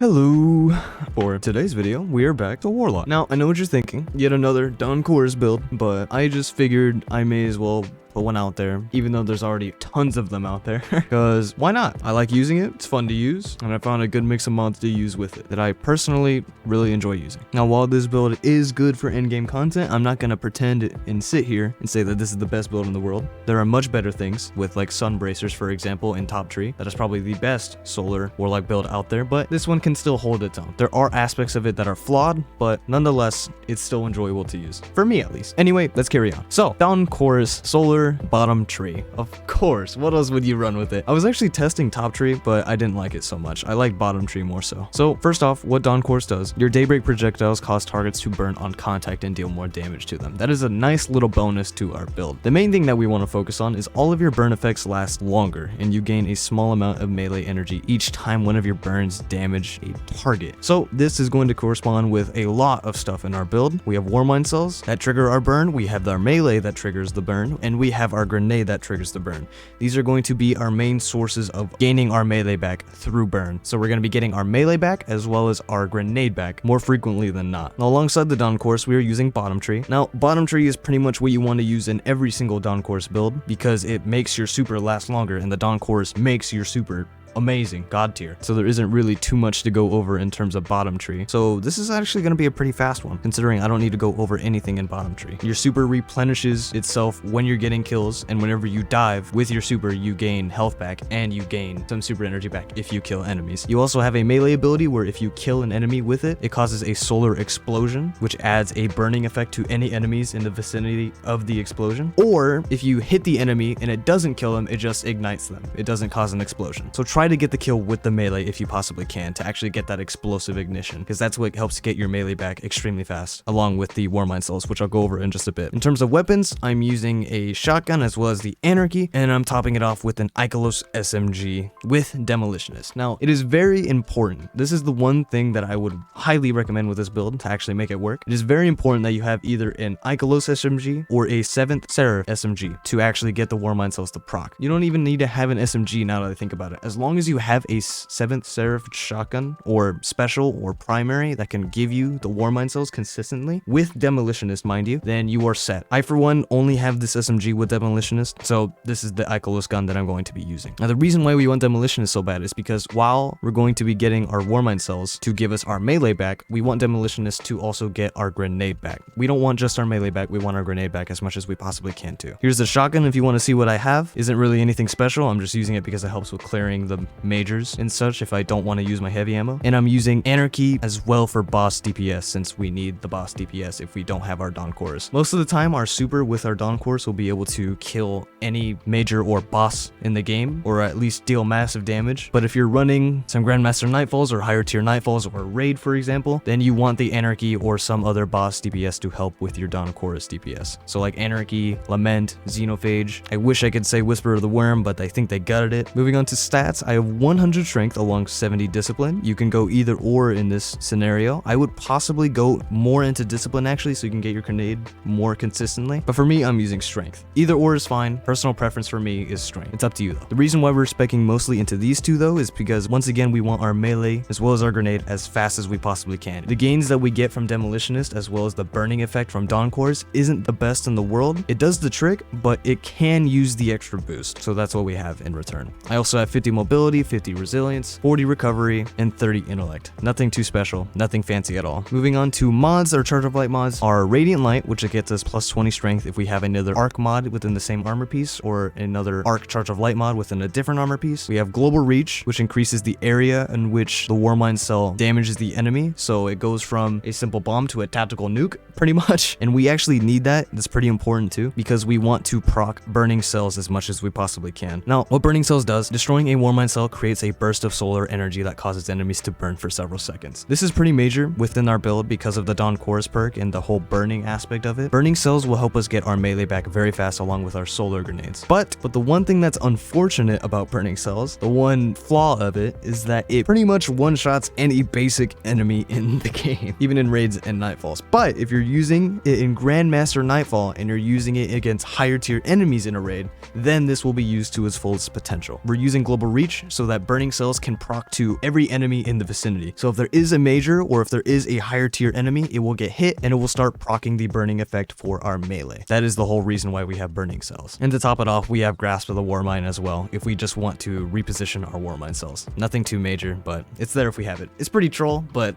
Hello! For today's video, we are back to Warlock. Now, I know what you're thinking, yet another Dawn Chorus build, but I just figured I may as well put one out there, even though there's already tons of them out there, because why not? I like using it, it's fun to use, and I found a good mix of mods to use with it that I personally really enjoy using. Now, while this build is good for in-game content, I'm not going to pretend and sit here and say that this is the best build in the world. There are much better things, with like Sun Bracers, for example, in Top Tree. That is probably the best solar Warlock build out there, but this one can still hold its own. There are aspects of it that are flawed, but nonetheless, it's still enjoyable to use. For me, at least. Anyway, let's carry on. So, Dawn Chorus Solar Bottom Tree. Of course, what else would you run with it? I was actually testing Top Tree, but I didn't like it so much. I like Bottom Tree more so. So, first off, what Dawn Chorus does, your Daybreak projectiles cause targets to burn on contact and deal more damage to them. That is a nice little bonus to our build. The main thing that we want to focus on is all of your burn effects last longer, and you gain a small amount of melee energy each time one of your burns damage a target. So this is going to correspond with a lot of stuff in our build. We have Warmind Cells that trigger our burn, we have our melee that triggers the burn, and we have our grenade that triggers the burn. These are going to be our main sources of gaining our melee back through burn. So we're going to be getting our melee back as well as our grenade back more frequently than not. Now, alongside the Dawn Chorus, we are using Bottom Tree. Now, Bottom Tree is pretty much what you want to use in every single Dawn Chorus build because it makes your super last longer, and the Dawn Chorus makes your super amazing, god tier. So there isn't really too much to go over in terms of Bottom Tree. So this is actually going to be a pretty fast one, considering I don't need to go over anything in Bottom Tree. Your super replenishes itself when you're getting kills, and whenever you dive with your super, you gain health back, and you gain some super energy back if you kill enemies. You also have a melee ability where if you kill an enemy with it, it causes a solar explosion, which adds a burning effect to any enemies in the vicinity of the explosion. Or if you hit the enemy and it doesn't kill them, it just ignites them. It doesn't cause an explosion. So try to get the kill with the melee if you possibly can to actually get that explosive ignition, because that's what helps get your melee back extremely fast, along with the Warmind Cells, which I'll go over in just a bit. In terms of weapons, I'm using a shotgun as well as the Anarchy, and I'm topping it off with an Ikelos SMG with Demolitionist. Now, it is very important. This is the one thing that I would highly recommend with this build to actually make it work. It is very important that you have either an Ikelos SMG or a 7th Seraph SMG to actually get the Warmind Cells to proc. You don't even need to have an SMG now that I think about it. As long as you have a 7th Seraph shotgun or special or primary that can give you the Warmind Cells consistently with Demolitionist, mind you, then you are set. I, for one, only have this SMG with Demolitionist, so this is the Ikelos gun that I'm going to be using. Now, the reason why we want Demolitionist so bad is because while we're going to be getting our Warmind Cells to give us our melee back, we want Demolitionist to also get our grenade back. We don't want just our melee back, we want our grenade back as much as we possibly can too. Here's the shotgun if you want to see what I have. Isn't really anything special, I'm just using it because it helps with clearing the majors and such if I don't want to use my heavy ammo. And I'm using Anarchy as well for boss DPS, since we need the boss DPS if we don't have our Dawn Chorus. Most of the time, our super with our Dawn Chorus will be able to kill any major or boss in the game, or at least deal massive damage. But if you're running some Grandmaster Nightfalls or higher tier Nightfalls or Raid, for example, then you want the Anarchy or some other boss DPS to help with your Dawn Chorus DPS. So like Anarchy, Lament, Xenophage. I wish I could say Whisper of the Worm, but I think they gutted it. Moving on to stats, I have 100 strength along 70 discipline. You can go either or in this scenario. I would possibly go more into discipline actually, so you can get your grenade more consistently. But for me, I'm using strength. Either or is fine. Personal preference for me is strength. It's up to you though. The reason why we're speccing mostly into these two though is because once again, we want our melee as well as our grenade as fast as we possibly can. The gains that we get from Demolitionist as well as the burning effect from Dawn Chorus isn't the best in the world. It does the trick, but it can use the extra boost. So that's what we have in return. I also have 50 mobility, 50 resilience, 40 recovery, and 30 intellect. Nothing too special, nothing fancy at all. Moving on to mods, or Charge of Light mods, are Radiant Light, which it gets us plus 20 strength if we have another arc mod within the same armor piece, or another arc Charge of Light mod within a different armor piece. We have Global Reach, which increases the area in which the Warmind Cell damages the enemy, so it goes from a simple bomb to a tactical nuke, pretty much. And we actually need that. That's pretty important too, because we want to proc Burning Cells as much as we possibly can. Now, what Burning Cells does, destroying a Warmind Cell creates a burst of solar energy that causes enemies to burn for several seconds. This is pretty major within our build because of the Dawn Chorus perk and the whole burning aspect of it. Burning Cells will help us get our melee back very fast along with our solar grenades. But the one thing that's unfortunate about Burning Cells, the one flaw of it, is that it pretty much one-shots any basic enemy in the game, even in raids and Nightfalls. But if you're using it in Grandmaster Nightfall and you're using it against higher tier enemies in a raid, then this will be used to its fullest potential. We're using Global Reach switch so that burning cells can proc to every enemy in the vicinity. So if there is a major or if there is a higher tier enemy, it will get hit and it will start proccing the burning effect for our melee. That is the whole reason why we have burning cells. And to top it off, we have grasp of the Warmind as well if we just want to reposition our Warmind cells. Nothing too major, but it's there if we have it. It's pretty troll, but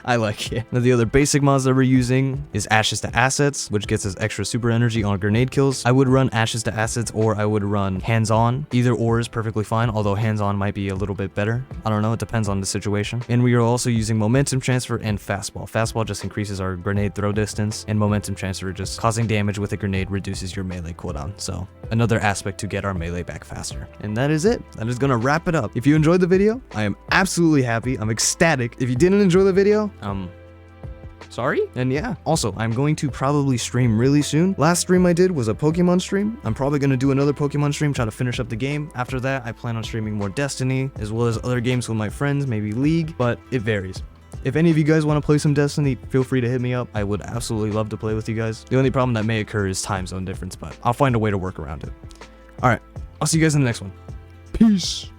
I like it. Now the other basic mods that we're using is Ashes to Assets, which gets us extra super energy on grenade kills. I would run Ashes to Assets or I would run hands-on. Either or is perfectly fine, although hands-on might be a little bit better. I don't know, it depends on the situation. And we are also using momentum transfer and fastball. Fastball just increases our grenade throw distance, and momentum transfer just causing damage with a grenade reduces your melee cooldown. So another aspect to get our melee back faster. And that is it. That is gonna wrap it up. If you enjoyed the video, I am absolutely happy. I'm ecstatic. If you didn't enjoy the video, sorry? And yeah, also, I'm going to probably stream really soon. Last stream I did was a Pokemon stream. I'm probably going to do another Pokemon stream, try to finish up the game. After that, I plan on streaming more Destiny, as well as other games with my friends, maybe League, but it varies. If any of you guys want to play some Destiny, feel free to hit me up. I would absolutely love to play with you guys. The only problem that may occur is time zone difference, but I'll find a way to work around it. All right, I'll see you guys in the next one. Peace.